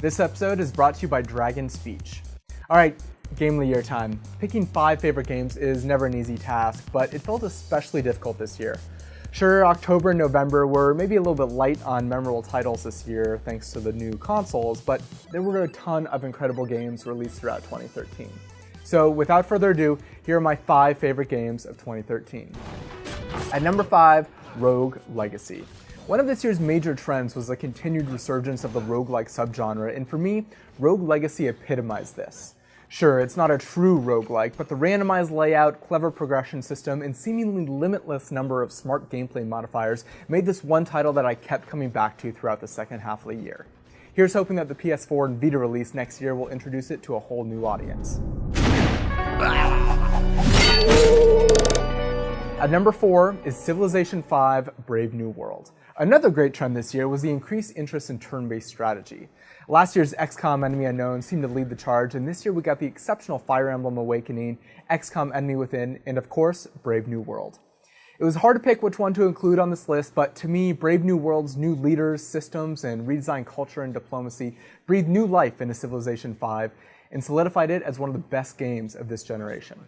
This episode is brought to you by Dragon Speech. Alright, Game of the Year time. Picking 5 favorite games is never an easy task, but it felt especially difficult this year. Sure, October and November were maybe a little bit light on memorable titles this year thanks to the new consoles, but there were a ton of incredible games released throughout 2013. So without further ado, here are my 5 favorite games of 2013. At number 5, Rogue Legacy. One of this year's major trends was the continued resurgence of the roguelike subgenre, and for me, Rogue Legacy epitomized this. Sure, it's not a true roguelike, but the randomized layout, clever progression system, and seemingly limitless number of smart gameplay modifiers made this one title that I kept coming back to throughout the second half of the year. Here's hoping that the PS4 and Vita release next year will introduce it to a whole new audience. At number 4 is Civilization V: Brave New World. Another great trend this year was the increased interest in turn-based strategy. Last year's XCOM Enemy Unknown seemed to lead the charge, and this year we got the exceptional Fire Emblem Awakening, XCOM Enemy Within, and of course, Brave New World. It was hard to pick which one to include on this list, but to me, Brave New World's new leaders, systems, and redesigned culture and diplomacy breathed new life into Civilization V and solidified it as one of the best games of this generation.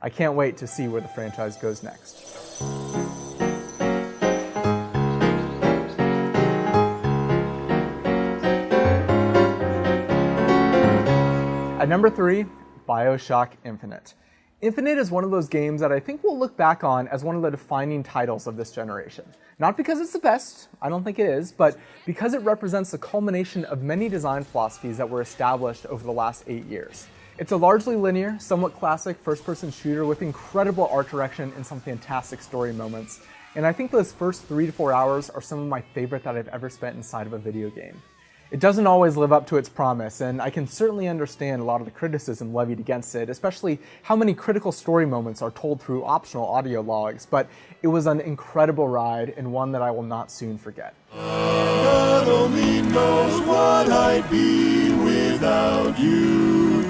I can't wait to see where the franchise goes next. At number 3, BioShock Infinite. Infinite is one of those games that I think we'll look back on as one of the defining titles of this generation. Not because it's the best, I don't think it is, but because it represents the culmination of many design philosophies that were established over the last 8 years. It's a largely linear, somewhat classic first-person shooter with incredible art direction and some fantastic story moments, and I think those first 3 to 4 hours are some of my favorite that I've ever spent inside of a video game. It doesn't always live up to its promise, and I can certainly understand a lot of the criticism levied against it, especially how many critical story moments are told through optional audio logs, but it was an incredible ride and one that I will not soon forget. God only knows what I'd be without you.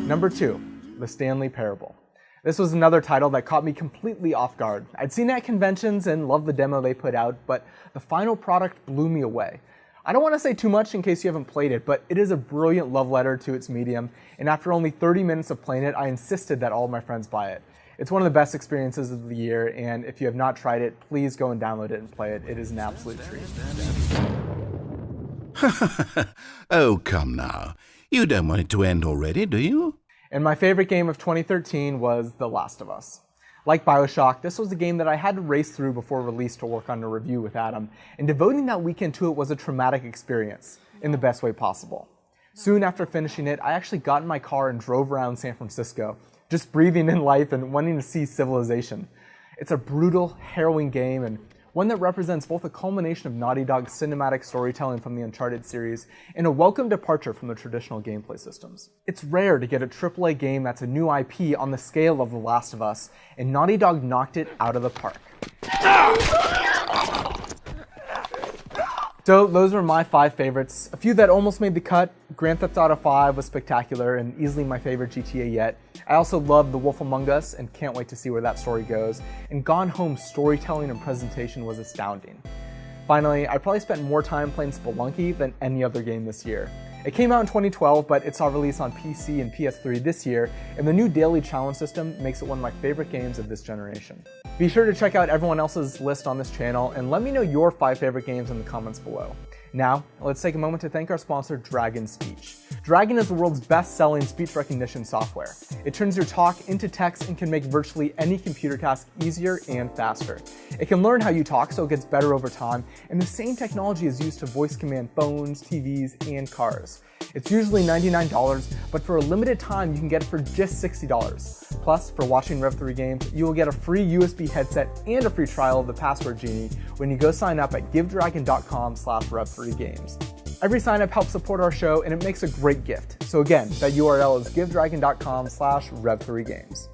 Number 2, The Stanley Parable. This was another title that caught me completely off guard. I'd seen it at conventions and loved the demo they put out, but the final product blew me away. I don't want to say too much in case you haven't played it, but it is a brilliant love letter to its medium, and after only 30 minutes of playing it, I insisted that all of my friends buy it. It's one of the best experiences of the year, and if you have not tried it, please go and download it and play it. It is an absolute treat. Oh, come now. You don't want it to end already, do you? And my favorite game of 2013 was The Last of Us. Like BioShock, this was a game that I had to race through before release to work on a review with Adam, and devoting that weekend to it was a traumatic experience, in the best way possible. Soon after finishing it, I actually got in my car and drove around San Francisco, just breathing in life and wanting to see civilization. It's a brutal, harrowing game, and one that represents both a culmination of Naughty Dog's cinematic storytelling from the Uncharted series and a welcome departure from the traditional gameplay systems. It's rare to get a AAA game that's a new IP on the scale of The Last of Us, and Naughty Dog knocked it out of the park. So those were my 5 favorites. A few that almost made the cut. Grand Theft Auto V was spectacular and easily my favorite GTA yet. I also love The Wolf Among Us and can't wait to see where that story goes. And Gone Home's storytelling and presentation was astounding. Finally, I probably spent more time playing Spelunky than any other game this year. It came out in 2012, but it saw release on PC and PS3 this year, and the new daily challenge system makes it one of my favorite games of this generation. Be sure to check out everyone else's list on this channel, and let me know your 5 favorite games in the comments below. Now, let's take a moment to thank our sponsor, Dragon Speech. Dragon is the world's best-selling speech recognition software. It turns your talk into text and can make virtually any computer task easier and faster. It can learn how you talk, so it gets better over time, and the same technology is used to voice command phones, TVs, and cars. It's usually $99, but for a limited time you can get it for just $60. Plus, for watching Rev3 games, you will get a free USB headset and a free trial of the Password Genie when you go sign up at givedragon.com/rev3games. Every sign up helps support our show and it makes a great gift. So again, that URL is givedragon.com/rev3games.